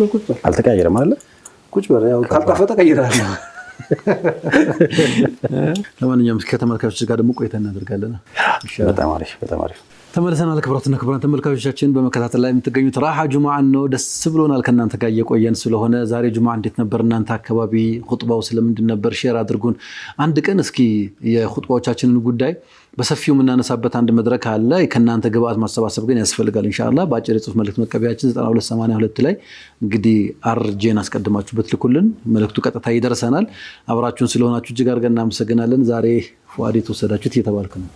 በል አልተቀየረም አይደል ቁጭ በል ያው ካልጣፈጠ ቀይራል ለማንኛውም ከተመልካቾች ጋር ደግሞ ቆይታ እናደርጋለን በጣም አሪፍ ተመልሰናል ክብራትና ክብራን ተመልካቾቻችን በመከታተል ላይ የምትገኙት ራሃ ጁማዓን ነው ደስ ብሎናል ከናንተ ጋር እየቆየን ስለሆነ ዛሬ ጁማዓ እንዴት ነበር እናንተ አካባቢ ኹጥባው ስለምንድን ነበር ሼር አድርጉን አንድ ቀን እስኪ የኹጥባዎቻችንን ጉዳይ በሰፊው የምናነሳበት አንድ መድረክ አለ ከናንተ ግብአት ማሰባሰብ ግን ያስፈልጋል ኢንሻአላህ በአጭር የጽሁፍ መልእክት መቀበያችን 9282 ላይ እንግዲህ አርጄን አስቀድማችሁ በትልኩልን መልእክቱ ቀጥታ ይደርሰናል አብራችሁን ስለሆናችሁ እጅግ አድርገን እናመሰግናለን ዛሬ ፉአድ የተወሰዳችሁት እየተባልኩ ነው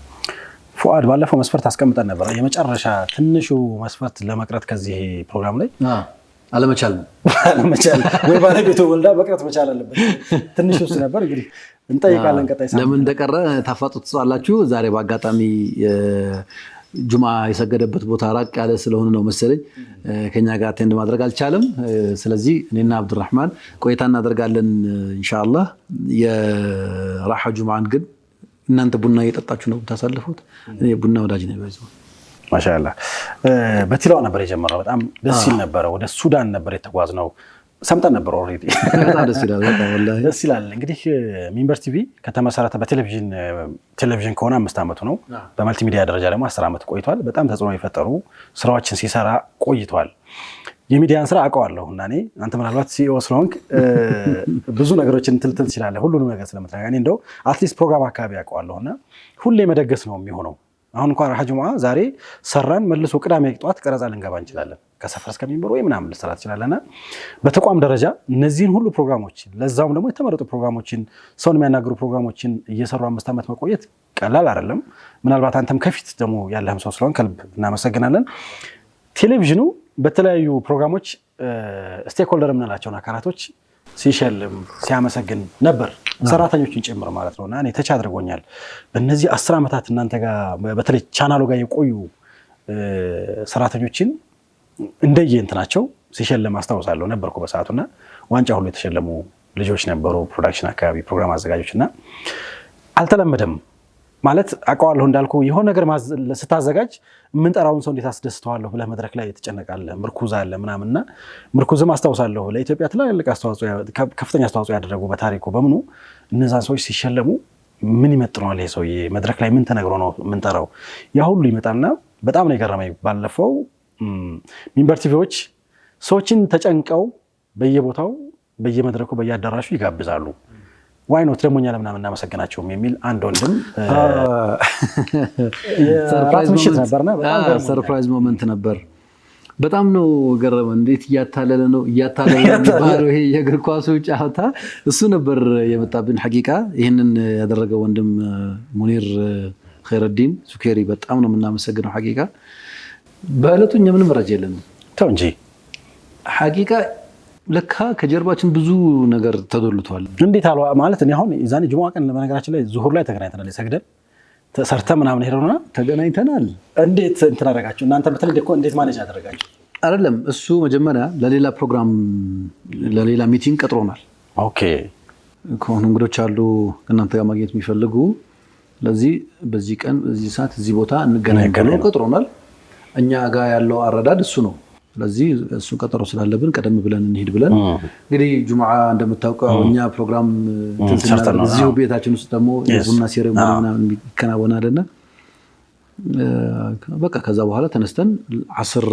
ፉአድ ባለፈው መስፈርት አስቀምጠን ነበር የመጨረሻ ትንሹ መስፈርት ለመቅረት ከዚህ ፕሮግራም ላይ አለመቻል ወይ ባለቤቱ ወልዳ መቅረት መቻል አለበት ትንሹ ነበር እንግዲህ እንጠይቃለን ቀጣይ ሳምንት ለምን እንደቀረ ታፋጡት አላችሁ ዛሬ በአጋጣሚ ጁማ የሰገደበት ቦታ ራቅ ያለ ስለሆነ ነው መሰለኝ ከኛ ጋር አቴንድ ማድረግ አልቻለም ስለዚህ እኔና አብዱራህማን ቆይታ እናደርጋለን ኢንሻአላህ የራሃ ጁማዓን ግን እናንተ ቡና እየጠጣችሁ ነው ታሳልፉት እኔ ቡና ወዳጅ ነኝ ባይዘው ማሻአላህ በቲላዋ ነበር የጀመረው በጣም ደስ ይል ነበር ወደ ሱዳን ነበር የተጓዝነው ሰምተን ነበር ኦሬዲ በጣም ደስ ይላል በጣም ወላሂ ደስ ይላል እንግዲህ ሚንበር ቲቪ ከተመሰረተ በቴሌቪዥን ከሆነ 5 አመቱ ነው በመልቲ ሚዲያ ደረጃ ደግሞ 10 አመት ቆይቷል በጣም ተጽዕኖ የፈጠሩ ስራዎችን ሲሰራ ቆይቷል የሚዲያን ስራ አውቀዋለሁና እኔ አንተ ምናልባት ሲኢኦ ስለሆንክ ብዙ ነገሮችን ትልትል ይችላል ሁሉንም ነገር ስለምትነጋ እኔ እንደው አትሊስት ፕሮግራም አካባቢ አውቀዋለሁና ሁሌ መደገስ ነው የሚሆነው አሁን እንኳን ራሃ ጁማዓ ዛሬ ሰራን መልሶ ቅዳሜ ጧት ቀረጻ ልንገባ እንችላለን ከሰፈር እስከሚንበር ወይ ምናምን ልሰራት ይችላልና በተቋም ደረጃ እነዚህን ሁሉ ፕሮግራሞች ለዛውም ደግሞ የተመረጡ ፕሮግራሞችን ሰውን የሚያናግሩ ፕሮግራሞችን እየሰሩ 5 አመት መቆየት ቀላል አይደለም ምናልባት አንተም ከፊት ደግሞ ያለህም ሰው ስለሆንክ ከልብ እናመሰግናለን ቴሌቪዥኑ በተለያዩ ፕሮግራሞች ስቴክሆልደር የምንላቸውን አካላቶች ሲሸልም ሲያመሰግን ነበር ሰራተኞችን ጭምር ማለት ነውና እኔ ተቻ አድርጎኛል በእነዚህ 10 አመታት እናንተ ጋር በተለይ ቻናሉ ጋር የቆዩ ሰራተኞችን እንደየ እንትናቸው ሲሸልም አስታውሳለሁ ነበርኩ በሰዓቱና ዋንጫ ሁሉ የተሸለሙ ልጆች ነበሩ ፕሮዳክሽን አካባቢ ፕሮግራም አዘጋጆችና አልተለመደም ማለት አቋዋለሁ እንዳልኩ የሆነ ነገር ስታዘጋጅ ምን ጠራውን ሰው እንዴት አስደስተዋለሁ ብለ መድረክ ላይ የተጨነቃለ ምርኩዝ አለ ምናምንና ምርኩዝም አስተዋውሳለሁ ለኢትዮጵያ ትላልቅ አስተዋጽኦ ከፍተኛ አስተዋጽኦ ያደረጉ በታሪኩ በመኑ እነዛን ሰዎች ሲሸለሙ ምን ይመጥነዋል ይሄ ሰውዬ መድረክ ላይ ምን ተነግሮ ነው ምን ጠራው ያ ሁሉ ይመጣልና በጣም ነው የገረመኝ ባለፈው ሚንበር ቲቪዎች ሰዎችን ተጨንቀው በየቦታው በየመድረኩ በየአዳራሹ ይጋብዛሉ ዋይ ኖት ደሞኛ ለምናምን እናመሰግናቸውም የሚል አንድ ወንድም ሰርፕራይዝ ሞመንት ነበር በጣም ነው ገረመ እንዴት እያታለለ ነው ባለው ይሄ የእግር ኳሱ ጫወታ እሱ ነበር የመጣብን ሐቂቃ ይሄንን ያደረገው ወንድም ሙኒር ኸይረዲን ሱኬሪ በጣም ነው የምናመሰግነው ሐቂቃ በእለቱኛ ምንም መረጃ የለንም ተው እንጂ ሐቂቃ ለካ ከጀርባችን ብዙ ነገር ተዶልቷል እንዴት አለው ማለት እኔ አሁን ዛኔ ጁማዓ ቀን በነገራችን ላይ ዙሁር ላይ ተገናኝተናል ሰግደን ተሰርተ ምናምን ሄደውና ተገናኝተናል እንዴት እንትን አደረጋችሁ እናንተ በተለይ ደኮ እንዴት ማኔጅ አደረጋችሁ አይደለም እሱ መጀመሪያ ለሌላ ፕሮግራም ለሌላ ሚቲንግ ቀጥሮናል ኦኬ ከሆነ እንግዶች አሉ እናንተ ጋር ማግኘት የሚፈልጉ ለዚህ በዚህ ቀን በዚህ ሰዓት እዚህ ቦታ እንገናኝ ብሎ ቀጥሮናል እኛ ጋር ያለው አረዳድ እሱ ነው ስለዚህ እሱ ቀጠሮ ስላለብን ቀደም ብለን እንሄድ ብለን እንግዲህ ጁማዓ እንደምታውቀው እኛ ፕሮግራም ተንሰናል እዚሁ ቤታችን ውስጥ ደግሞ የቡና ሴሬሞኒ ምናምን ይከናወናልና በቃ ከዛ በኋላ ተነስተን አስር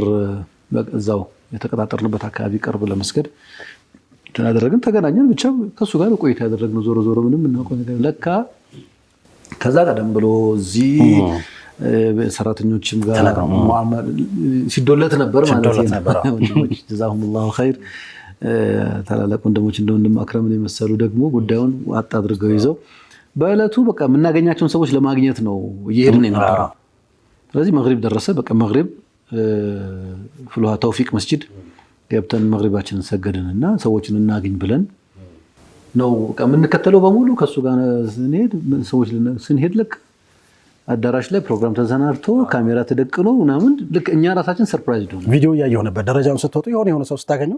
በዛው የተቀጣጠርንበት አካባቢ ቀርብ ለመስገድ ተናደረግን ተገናኘን ብቻ ከሱ ጋር ቆይታ ያደረግነው ዞሮ ምንም እናውቀው ነገር ለካ ከዛ ቀደም ብሎ እዚህ ሰራተኞችም ጋር ሲዶለት ነበር ማለት ነው ወንድሞች ጀዛሁሙላሁ ኸይር ታላላቅ ወንድሞች እንደወንድም አክረምን የመሰሉ ደግሞ ጉዳዩን ዋጣ አድርገው ይዘው በእለቱ በቃ የምናገኛቸውን ሰዎች ለማግኘት ነው እየሄድን የነበረው ስለዚህ መግሪብ ደረሰ በቃ መግሪብ ፍሉሃ ተውፊቅ መስጂድ ገብተን መግሪባችንን ሰገድንና ሰዎችን እናገኝ ብለን ነው በቃ የምንከተለው በሙሉ ከሱ ጋር ስንሄድ ልክ አዳራሽ ላይ ፕሮግራም ተሰናድቶ ካሜራ ተደቅኖ ምናምን ልክ እኛ ራሳችን ሰርፕራይዝ ዶን ቪዲዮ ያየው ነበር ደረጃውን ስትወጡ የሆነ ሰው ስታገኙ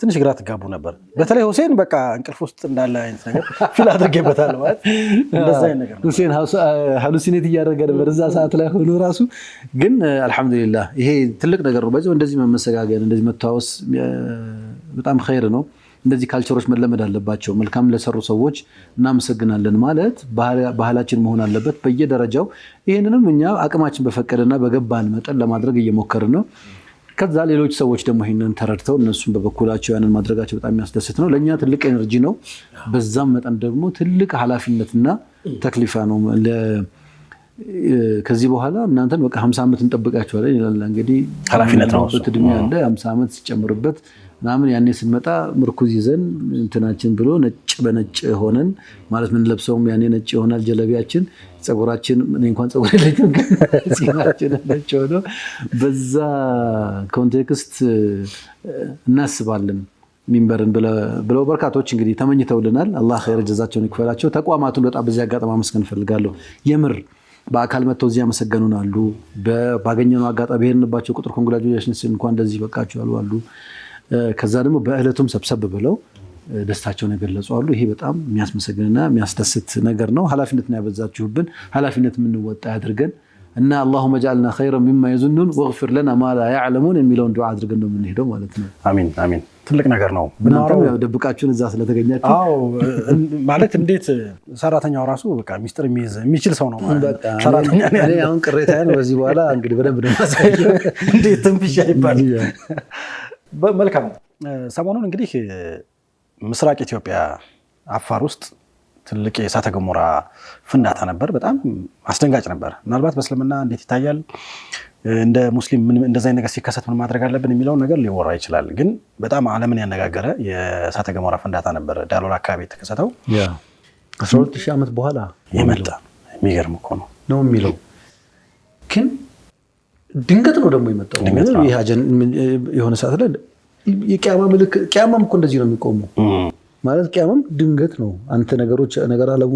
ትንሽ ግራ ተጋቡ ነበር በተለይ ሁሴን በቃ እንቅልፍ ውስጥ እንዳለ አይነት ነገር ፊል አድርጌበታለሁ ማለት እንደዛ አይነት ነገር ሁሴን ሃሉሲኔት እያደረገ ነበር እዛ ሰዓት ላይ ሆኖ ራሱ ግን አልহামዱሊላህ ይሄ ትልቅ ነገር ነው በዚህ እንደዚህ መመሰጋገን እንደዚህ መታወስ በጣም ኸይር ነው። እንደዚህ ካልቸሮች መለመድ አለባቸው። መልካም ለሰሩ ሰዎች እናመሰግናለን ማለት ባህላችን መሆን አለበት በየደረጃው። ይህንንም እኛ አቅማችን በፈቀደና በገባን መጠን ለማድረግ እየሞከርን ነው። ከዛ ሌሎች ሰዎች ደግሞ ይህንን ተረድተው እነሱም በበኩላቸው ያንን ማድረጋቸው በጣም የሚያስደስት ነው። ለእኛ ትልቅ ኤነርጂ ነው። በዛም መጠን ደግሞ ትልቅ ኃላፊነትና ተክሊፋ ነው። ከዚህ በኋላ እናንተን በቃ 50 ዓመት እንጠብቃችኋለን ይላል። እንግዲህ ኃላፊነት ነው እድሜ ያለ 50 ዓመት ሲጨምርበት ምናምን ያኔ ስንመጣ ምርኩዝ ይዘን እንትናችን ብሎ ነጭ በነጭ ሆነን ማለት ምን ለብሰውም ያኔ ነጭ ይሆናል ጀለቢያችን፣ ጸጉራችን እኔ እንኳን ጸጉር የለኝም ግን ጺማችን ነጭ ሆኖ በዛ ኮንቴክስት እናስባለን ሚንበርን ብለው በርካቶች እንግዲህ ተመኝተውልናል። አላህ ኸይር ጀዛቸውን ይክፈላቸው። ተቋማቱን በጣም በዚህ አጋጣሚ ማመስገን ፈልጋለሁ። የምር በአካል መጥተው እዚህ ያመሰገኑን አሉ። ባገኘነው አጋጣሚ ሄድንባቸው ቁጥር ኮንግራጁሌሽንስ እንኳን እንደዚህ በቃችሁ ያሉ አሉ። ከዛ ደግሞ በእለቱም ሰብሰብ ብለው ደስታቸውን የገለጹ አሉ። ይሄ በጣም የሚያስመሰግንና የሚያስደስት ነገር ነው። ኃላፊነትን ያበዛችሁብን ኃላፊነት የምንወጣ ያድርገን እና አላሁመ ጀዐልና ኸይረን ሚማ የዙኑን ወግፊር ለና ማ ላ ያዕለሙን የሚለውን ዱዓ አድርገን ነው የምንሄደው ማለት ነው። አሚን አሚን። ትልቅ ነገር ነው። እናንተም ያው ደብቃችሁን እዛ ስለተገኛችሁ ማለት እንዴት ሰራተኛው ራሱ በቃ ሚስጥር የሚችል ሰው ነው ማለት ሰራተኛ ነው። እኔ አሁን ቅሬታዬን በዚህ በኋላ እንግዲህ በደንብ ነው ማሳየው። እንዴት ትንፍሻ ይባላል። መልካም። ሰሞኑን እንግዲህ ምስራቅ ኢትዮጵያ አፋር ውስጥ ትልቅ የእሳተ ገሞራ ፍንዳታ ነበር። በጣም አስደንጋጭ ነበር። ምናልባት በእስልምና እንዴት ይታያል፣ እንደ ሙስሊም እንደዛ ነገር ሲከሰት ምን ማድረግ አለብን የሚለውን ነገር ሊወራ ይችላል። ግን በጣም ዓለምን ያነጋገረ የእሳተ ገሞራ ፍንዳታ ነበር ዳሎል አካባቢ የተከሰተው። 12,000 ዓመት በኋላ የመጣ የሚገርም እኮ ነው የሚለው ግን ድንገት ነው ደግሞ የመጣው። የሆነ ሰዓት ላይ የቂያማ ምልክት ቂያማም እኮ እንደዚህ ነው የሚቆመው ማለት ቂያማም ድንገት ነው። አንተ ነገር አለሙ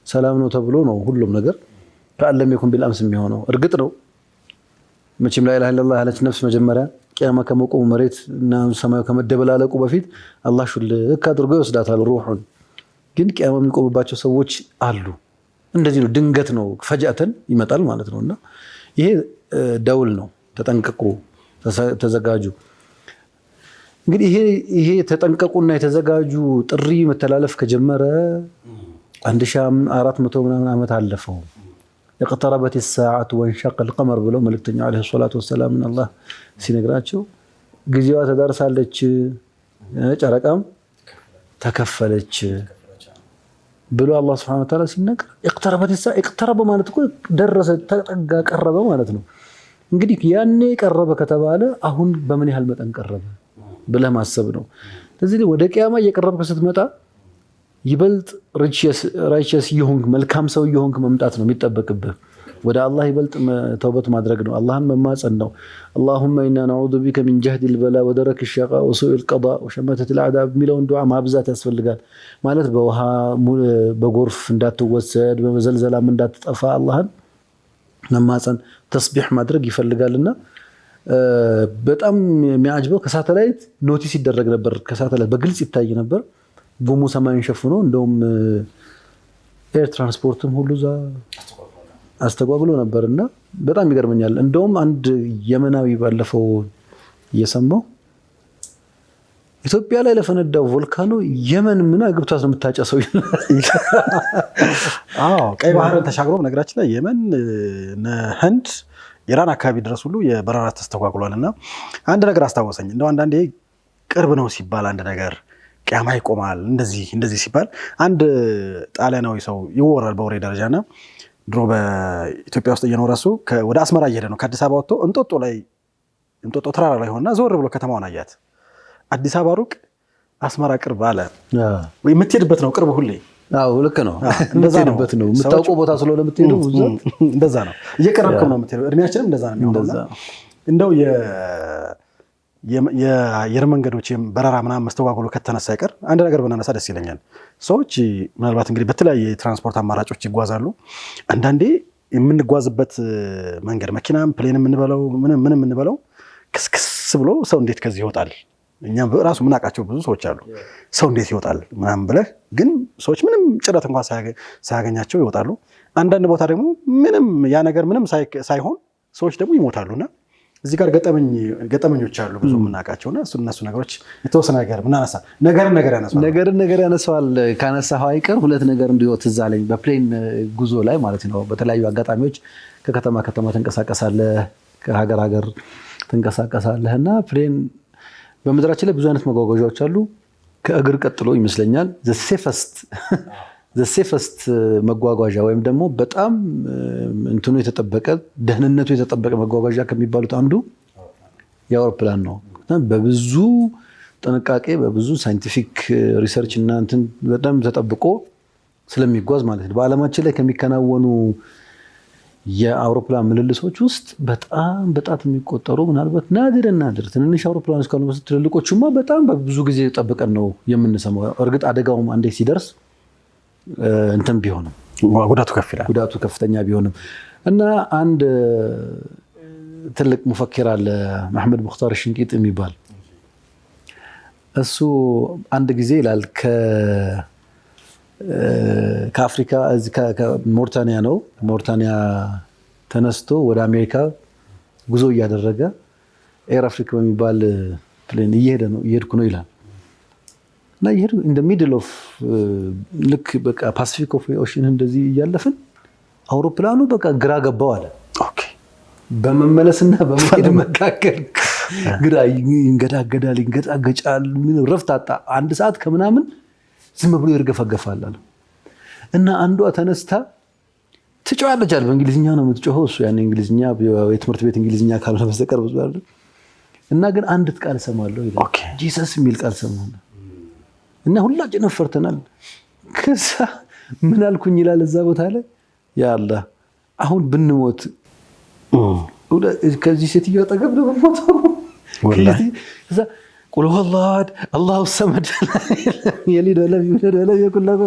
ሰላም ነው ተብሎ ነው ሁሉም ነገር ከአለም የኩን ቢልአምስ የሚሆነው። እርግጥ ነው መቼም ላ ኢላሃ ኢለላህ ያለች ነፍስ መጀመሪያ ቂያማ ከመቆሙ መሬት እና ሰማዩ ከመደበላለቁ በፊት አላህ ሹልክ አድርጎ ይወስዳታል ሩሑን። ግን ቂያማ የሚቆምባቸው ሰዎች አሉ። እንደዚህ ነው፣ ድንገት ነው፣ ፈጃተን ይመጣል ማለት ነው። እና ይሄ ደውል ነው። ተጠንቀቁ፣ ተዘጋጁ። እንግዲህ ይሄ ተጠንቀቁና የተዘጋጁ ጥሪ መተላለፍ ከጀመረ 1400 ምናምን ዓመት አለፈው። اقتربت الساعة وانشق القمر ብለው መልእክተኛው አለይሂ ሰላቱ ወሰላም አላህ ሲነግራቸው ጊዜዋ ተዳርሳለች፣ ጨረቃም ተከፈለች ብሎ አላህ Subhanahu Wa Ta'ala ሲነግር اقتربت الساعة اقترب ማለት እኮ ደረሰ፣ ተጠጋ፣ ቀረበ ማለት ነው። እንግዲህ ያኔ ቀረበ ከተባለ አሁን በምን ያህል መጠን ቀረበ ብለህ ማሰብ ነው። ስለዚህ ወደ ቂያማ እየቀረብክ ስትመጣ ይበልጥ ራይቸስ ይሁንክ መልካም ሰው ይሁንክ መምጣት ነው የሚጠበቅብህ። ወደ አላህ ይበልጥ ተውበት ማድረግ ነው፣ አላህን መማጸን ነው። اللهم إنا نعوذ بك من جهد البلاء ودرك الشقاء وسوء القضاء وشماتة الأعداء የሚለውን ዱዓ ማብዛት ያስፈልጋል። ማለት በውሃ በጎርፍ እንዳትወሰድ በመዘልዘላም እንዳትጠፋ አላህን መማጸን ተስቢህ ማድረግ ይፈልጋልና በጣም የሚያጅበው ከሳተላይት ኖቲስ ይደረግ ነበር። ከሳተላይት በግልጽ ይታይ ነበር። ጉሙ ሰማዩን ሸፍኖ እንደውም ኤር ትራንስፖርትም ሁሉ አስተጓጉሎ ነበርና በጣም ይገርመኛል። እንደውም አንድ የመናዊ ባለፈው እየሰማው ኢትዮጵያ ላይ ለፈነዳው ቮልካኖ የመን ምን አግብቷት ነው የምታጨሰው? ቀይ ባህርን ተሻግሮ ነገራችን ላይ የመን ህንድ ኢራን አካባቢ ድረስ ሁሉ የበረራ ተስተጓጉሏልና አንድ ነገር አስታወሰኝ። እንደው አንዳንዴ ቅርብ ነው ሲባል አንድ ነገር ቂያማ ይቆማል እንደዚህ ሲባል አንድ ጣሊያናዊ ሰው ይወራል በወሬ ደረጃና ድሮ በኢትዮጵያ ውስጥ እየኖረ እሱ ወደ አስመራ እየሄደ ነው። ከአዲስ አበባ ወጥቶ እንጦጦ ተራራ ላይ ሆነና ዘወር ብሎ ከተማውን አያት። አዲስ አበባ ሩቅ፣ አስመራ ቅርብ አለ። ወይ የምትሄድበት ነው ቅርብ ሁሌ። አዎ ልክ ነው። የምትሄድበት ነው የምታውቀው ቦታ ስለሆነ የምትሄደው እንደዛ ነው። እየቀረብከው ነው የምትሄደው። እድሜያችንም እንደዛ ነው የሚሆነው። እንደው የአየር መንገዶች በረራ ምናምን መስተጓጎሉ ከተነሳ ይቀር አንድ ነገር ብናነሳ ደስ ይለኛል። ሰዎች ምናልባት እንግዲህ በተለያየ የትራንስፖርት አማራጮች ይጓዛሉ። አንዳንዴ የምንጓዝበት መንገድ መኪናም ፕሌን የምንበለው ምንም የምንበለው ክስክስ ብሎ ሰው እንዴት ከዚህ ይወጣል? እኛም ራሱ ምናውቃቸው ብዙ ሰዎች አሉ። ሰው እንዴት ይወጣል ምናምን ብለህ ግን ሰዎች ምንም ጭረት እንኳን ሳያገኛቸው ይወጣሉ። አንዳንድ ቦታ ደግሞ ምንም ያ ነገር ምንም ሳይሆን ሰዎች ደግሞ ይሞታሉና እዚህ ጋር ገጠመኞች አሉ ብዙ የምናውቃቸውና እነሱ ነገሮች የተወሰነ ነገር ምናነሳ ነገር ያነሳዋል። ካነሳኸው አይቀር ሁለት ነገር እንዲሁ ትዝ አለኝ። በፕሌን ጉዞ ላይ ማለት ነው በተለያዩ አጋጣሚዎች ከከተማ ከተማ ትንቀሳቀሳለህ፣ ከሀገር ሀገር ትንቀሳቀሳለህ እና ፕሌን በምድራችን ላይ ብዙ አይነት መጓጓዣዎች አሉ። ከእግር ቀጥሎ ይመስለኛል ሴፈስት መጓጓዣ ወይም ደግሞ በጣም እንትኑ የተጠበቀ ደህንነቱ የተጠበቀ መጓጓዣ ከሚባሉት አንዱ የአውሮፕላን ነው። በብዙ ጥንቃቄ በብዙ ሳይንቲፊክ ሪሰርች እና እንትን በጣም ተጠብቆ ስለሚጓዝ ማለት ነው። በዓለማችን ላይ ከሚከናወኑ የአውሮፕላን ምልልሶች ውስጥ በጣም በጣት የሚቆጠሩ ምናልባት ናድር ትንንሽ አውሮፕላኖች ካሉ ትልልቆቹማ በጣም በብዙ ጊዜ ጠብቀን ነው የምንሰማው። እርግጥ አደጋውም አንዴ ሲደርስ እንትን ቢሆንም ጉዳቱ ከፍተኛ ቢሆንም እና አንድ ትልቅ ሙፈክር አለ መሐመድ ሙክታር ሽንቂጥ የሚባል እሱ አንድ ጊዜ ይላል ከአፍሪካ ሞርታኒያ ነው ሞርታኒያ ተነስቶ ወደ አሜሪካ ጉዞ እያደረገ ኤር አፍሪካ በሚባል ፕሌን እየሄድኩ ነው ይላል እና ይሄዱ in the middle of ልክ በቃ ፓሲፊክ ኦሽን እንደዚህ እያለፍን አውሮፕላኑ በቃ ግራ ገባው አለ። ኦኬ በመመለስና በመሄድ መካከል ግራ ይንገዳገዳል ይንገጫገጫል ረፍት አጣ። አንድ ሰዓት ከምናምን ዝም ብሎ ይርገፈገፋል አለ እና አንዷ ተነስታ ትጮሃለች አለ። በእንግሊዝኛ ነው የምትጮኸው እሱ ያን እንግሊዝኛ የትምህርት ቤት እንግሊዝኛ ካልሆነ በስተቀር ብዙ አይደል እና ግን አንድ ቃል ሰማለሁ ይላል ጂሰስ የሚል ቃል ሰማለሁ እና ሁላችንም ፈርተናል። ከዛ ምን አልኩኝ ይላል እዛ ቦታ ላይ ያ አላህ አሁን ብንሞት ከዚህ ሴትዮ አጠገብ ነው የምንሞተው ወላሂ ከዛ ቁል ሁወላሁ አሐድ አላሁ ሰመድ የሊድ ወለም ይውለድ ወለም የኩን ለሁ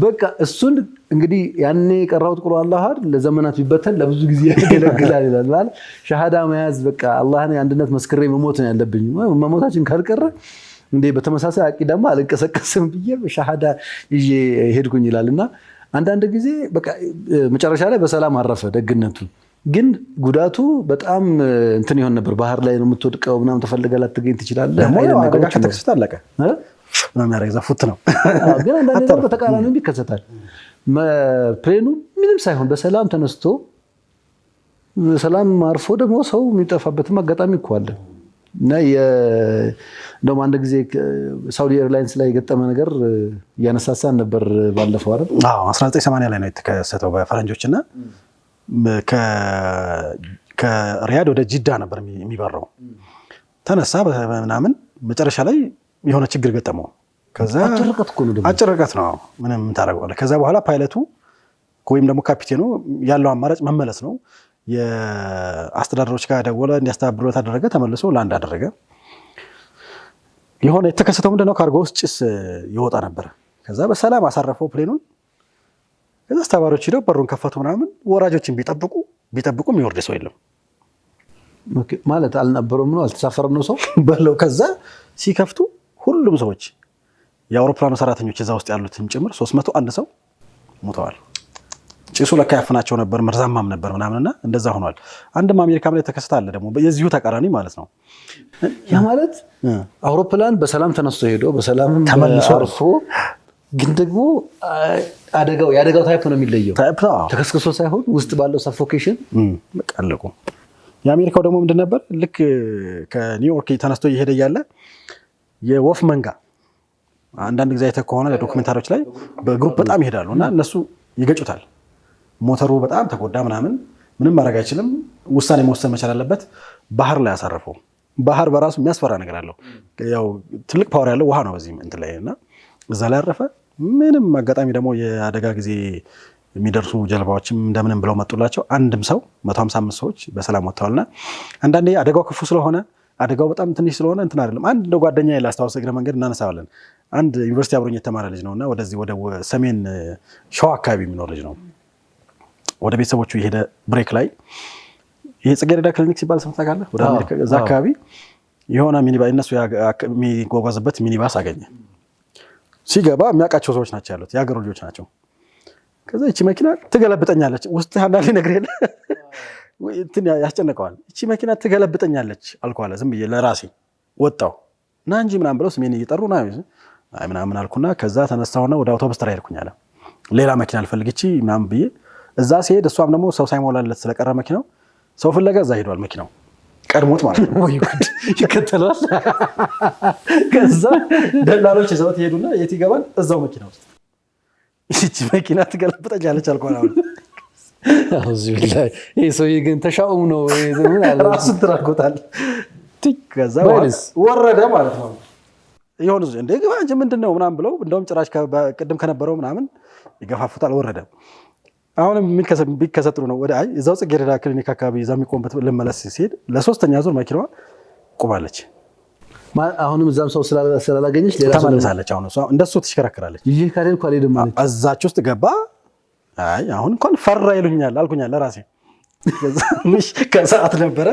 በቃ እሱን እንግዲህ ያኔ የቀራሁት ቁል ሁወላሁ አሐድ ለዘመናት ቢበተን ለብዙ ጊዜ ያገለግላል ይላል ማለት ሸሃዳ መያዝ በቃ አላህን አንድነት መስክሬ መሞት ነው ያለብኝ። መሞታችን ካልቀረ እንዴ በተመሳሳይ አቂዳማ አልንቀሰቀስም ብዬ ሸሃዳ ይዤ ሄድኩኝ ይላልና አንዳንድ ጊዜ በቃ መጨረሻ ላይ በሰላም አረፈ። ደግነቱ ግን ጉዳቱ በጣም እንትን ይሆን ነበር። ባህር ላይ ነው የምትወድቀው ምናምን ተፈልገህ ላትገኝ ትችላለህ። አይደለም ነገር ከተከሰተ አለቀ ነው የሚያደርገው ፉት ነው። ግን አንዳንድ ነገር በተቃራኒው ይከሰታል። ፕሌኑ ምንም ሳይሆን በሰላም ተነስቶ በሰላም አርፎ ደግሞ ሰው የሚጠፋበትም አጋጣሚ እኮ አለ እና እንደውም አንድ ጊዜ ሳውዲ ኤርላይንስ ላይ የገጠመ ነገር እያነሳሳን ነበር ባለፈው አይደል? አዎ 1980 ላይ ነው የተከሰተው በፈረንጆችና ከሪያድ ወደ ጂዳ ነበር የሚበረው። ተነሳ ምናምን መጨረሻ ላይ የሆነ ችግር ገጠመው። ከዛ አጭር ርቀት ነው ምንም ታረጋለህ። ከዛ በኋላ ፓይለቱ ወይም ደግሞ ካፒቴኑ ያለው አማራጭ መመለስ ነው። የአስተዳደሮች ጋር ደወለ እንዲያስተባብሩት አደረገ። ተመልሶ ላንድ አደረገ። የሆነ የተከሰተው ምንድነው ካርጎ ውስጥ ጭስ ይወጣ ነበር። ከዛ በሰላም አሳረፈው ፕሌኑን። ከዛ አስተባባሪዎች ሄደው በሩን ከፈቱ ምናምን ወራጆችን ቢጠብቁ የሚወርድ ሰው የለም። ኦኬ ማለት አልነበረም ነው አልተሳፈረም ነው ሰው በለው። ከዛ ሲከፍቱ ሁሉም ሰዎች የአውሮፕላኑ ሰራተኞች እዛ ውስጥ ያሉትም ጭምር 301 ሰው ሞተዋል። ጭሱ ለካ ያፍናቸው ነበር መርዛማም ነበር ምናምንና እንደዛ ሆኗል። አንድም አሜሪካም ላይ ተከሰታለ ደግሞ የዚሁ ተቃራኒ ማለት ነው። ያ ማለት አውሮፕላን በሰላም ተነስቶ ሄዶ በሰላም ተመልሶ አርፎ ግን ደግሞ የአደጋው ታይፕ ነው የሚለየው። ተከስክሶ ሳይሆን ውስጥ ባለው ሰፎኬሽን መቀለቁ። የአሜሪካው ደግሞ ምንድን ነበር? ልክ ከኒውዮርክ ተነስቶ እየሄደ እያለ የወፍ መንጋ አንዳንድ ጊዜ አይተህ ከሆነ ዶክመንታሪዎች ላይ በግሩፕ በጣም ይሄዳሉ እና እነሱ ይገጩታል። ሞተሩ በጣም ተጎዳ ምንም ማድረግ አይችልም። ውሳኔ መወሰን መቻል አለበት። ባህር ላይ ያሳረፈው። ባህር በራሱ የሚያስፈራ ነገር አለው። ያው ትልቅ ፓወር ያለው ውሃ ነው በዚህ እንትን ላይ እና እዛ ላይ ያረፈ። ምንም አጋጣሚ ደግሞ የአደጋ ጊዜ የሚደርሱ ጀልባዎችም እንደምንም ብለው መጡላቸው። አንድም ሰው 155 ሰዎች በሰላም ወጥተዋልና አንዳንዴ አደጋው ክፉ ስለሆነ አደጋው በጣም ትንሽ ስለሆነ እንትን አይደለም። አንድ እንደ ጓደኛ ላስታውስ እግረ መንገድ እናነሳዋለን። አንድ ዩኒቨርሲቲ አብሮኝ የተማረ ልጅ ነውና ወደዚህ ወደ ሰሜን ሸዋ አካባቢ የሚኖር ልጅ ነው። ወደ ቤተሰቦቹ የሄደ ብሬክ ላይ ይሄ ጽጌረዳ ክሊኒክ ሲባል ሰምተህ ታውቃለህ? ወደ አሜሪካ እዛ አካባቢ የሆነ ሚኒባስ እነሱ የሚጓጓዝበት ሚኒባስ አገኘ። ሲገባ የሚያውቃቸው ሰዎች ናቸው ያሉት፣ የሀገሩ ልጆች ናቸው። ከዛ ይቺ መኪና ትገለብጠኛለች ውስጥ አንዳንዴ ነገር የለ እንትን ያስጨነቀዋል። እቺ መኪና ትገለብጠኛለች አልኩ አለ። ዝም ብዬ ለራሴ ወጣው እና እንጂ ምናምን ብለው ስሜን እየጠሩ ምናምን አልኩና ከዛ ተነሳሁና ወደ አውቶቡስ ተራ ሄድኩኝ አለ። ሌላ መኪና አልፈልግ እቺ ምናምን ብዬ እዛ ሲሄድ እሷም ደግሞ ሰው ሳይሞላለት ስለቀረ መኪናው ሰው ፍለጋ እዛ ሄዷል። መኪናው ቀድሞት ማለት ነው። ይከተለዋል። ከዛ ደላሎች ይዘውት ሄዱና የት ይገባል? እዛው መኪና ውስጥ እቺ መኪና ትገለብጠኛለች አልኩ አለ። ይህ ሰውዬ ግን ተሻኡም ነው ራሱን ትራጎታል። ከዛ ወረደ ማለት ነው። የሆነ እንደ ግባ እንጂ ምንድን ነው ምናምን ብለው እንደውም ጭራሽ ቅድም ከነበረው ምናምን ይገፋፉታል። ወረደ። አሁንም ቢከሰጥሩ ነው ወደ እዛው ጽጌረዳ ክሊኒክ አካባቢ እዛ የሚቆምበት ልመለስ ሲሄድ ለሶስተኛ ዙር መኪናዋ ቁማለች። አሁንም እዛም ሰው ስላላገኘች ሌላ ሰው ተመልሳለች። አሁን እሷ እንደሱ ትሽከረከራለች። ይሄ ካሌል ካሌልም ማለት እዛች ውስጥ ገባ። አይ አሁን እንኳን ፈራ ይሉኛል አልኩኛል ለራሴ። ከሰዓት ነበረ።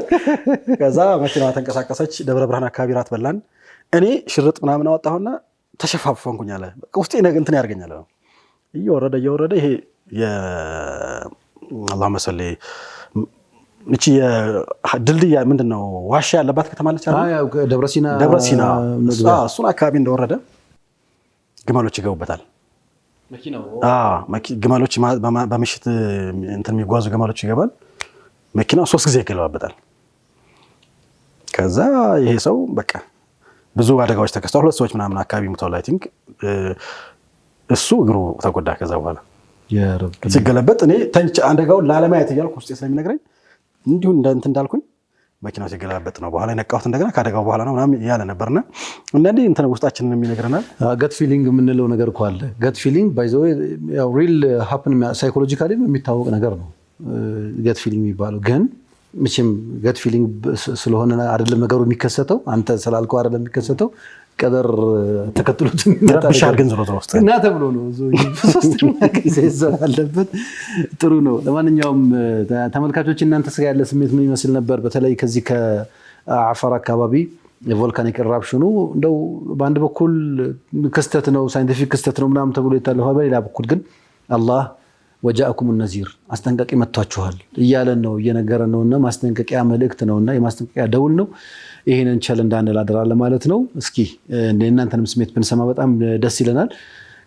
ከዛ መኪናዋ ተንቀሳቀሰች። ደብረ ብርሃን አካባቢ ራት በላን። እኔ ሽርጥ ምናምን አወጣሁና ተሸፋፈንኩኝ አለ። ውስጤ እንትን ያደርገኛል። እየወረደ ይሄ አላህ መሰለ እቺ ድልድይ ምንድነው ዋሻ ያለባት ከተማ አለች አይደል? ደብረ ሲና እሱን አካባቢ እንደወረደ ግመሎች ይገቡበታል። ግመሎች በምሽት እንትን የሚጓዙ ግመሎች ይገባል። መኪናው 3 ጊዜ ይገለባበጣል። ከዛ ይሄ ሰው በቃ ብዙ አደጋዎች ተከስተዋል። 2 ሰዎች ምናምን አካባቢ ሞተዋል። አይ ቲንክ እሱ እግሩ ተጎዳ። ከዛ በኋላ ሲገለበጥ እኔ አደጋውን ላለማየት እያልኩ ውስጤ ስለሚነግረኝ እንዲሁ እንትን እንዳልኩኝ መኪናው ሲገለበጥ ነው በኋላ የነቃሁት። እንደገና ከአደጋው በኋላ ነው ምናምን ያለ ነበርና አንዳንዴ እንትን ውስጣችንን የሚነግረናል። ገት ፊሊንግ የምንለው ነገር እኮ አለ። ገት ፊሊንግ ባይ ዘ ዌይ ያው ሪል ሃፕን ሳይኮሎጂካሊ የሚታወቅ ነገር ነው ገት ፊሊንግ የሚባለው። ግን መቼም ገት ፊሊንግ ስለሆነ አይደለም ነገሩ የሚከሰተው፣ አንተ ስላልከው አይደለም የሚከሰተው። ቀደር ተከትሎት ይመጣል ግን ዝሮ ውስጥ እና ተብሎ ነው ሶስተኛ ጊዜ አለበት። ጥሩ ነው። ለማንኛውም ተመልካቾች እናንተ ስጋ ያለ ስሜት ምን ይመስል ነበር? በተለይ ከዚህ ከአፋር አካባቢ የቮልካኒክ ኢራፕሽኑ እንደው በአንድ በኩል ክስተት ነው፣ ሳይንቲፊክ ክስተት ነው ምናምን ተብሎ ይታለፋል። በሌላ በኩል ግን አላህ ወጃአኩም ነዚር አስጠንቃቂ መጥቷችኋል እያለን ነው፣ እየነገረን ነውና ማስጠንቀቂያ መልእክት ነውና የማስጠንቀቂያ ደውል ነው። ይሄንን ቸል እንዳንል አደራለ ማለት ነው። እስኪ እናንተንም ስሜት ብንሰማ በጣም ደስ ይለናል።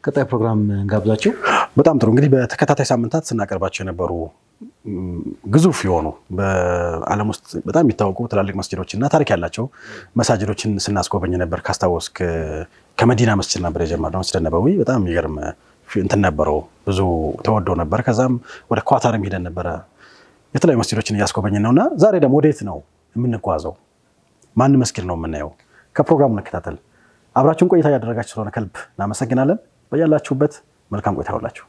ቀጣይ ፕሮግራም እንጋብዛችሁ። በጣም ጥሩ። እንግዲህ በተከታታይ ሳምንታት ስናቀርባቸው የነበሩ ግዙፍ የሆኑ በዓለም ውስጥ በጣም የሚታወቁ ትላልቅ መስጂዶችና ታሪክ ያላቸው መሳጅዶችን ስናስጎበኝ ነበር። ካስታወስክ ከመዲና መስጂድ ነበር የጀመርነው። መስጂድ ነበዊ በጣም የሚገርም እንትን ነበረው፣ ብዙ ተወደው ነበር። ከዛም ወደ ኳታርም ሄደን ነበረ። የተለያዩ መስጂዶችን እያስጎበኝን ነውና ዛሬ ደግሞ ወዴት ነው የምንጓዘው? ማን መስጊድ ነው የምናየው? ከፕሮግራሙ እንከታተል። አብራችሁን ቆይታ ያደረጋችሁ ስለሆነ ከልብ እናመሰግናለን። በያላችሁበት መልካም ቆይታ ይሁንላችሁ።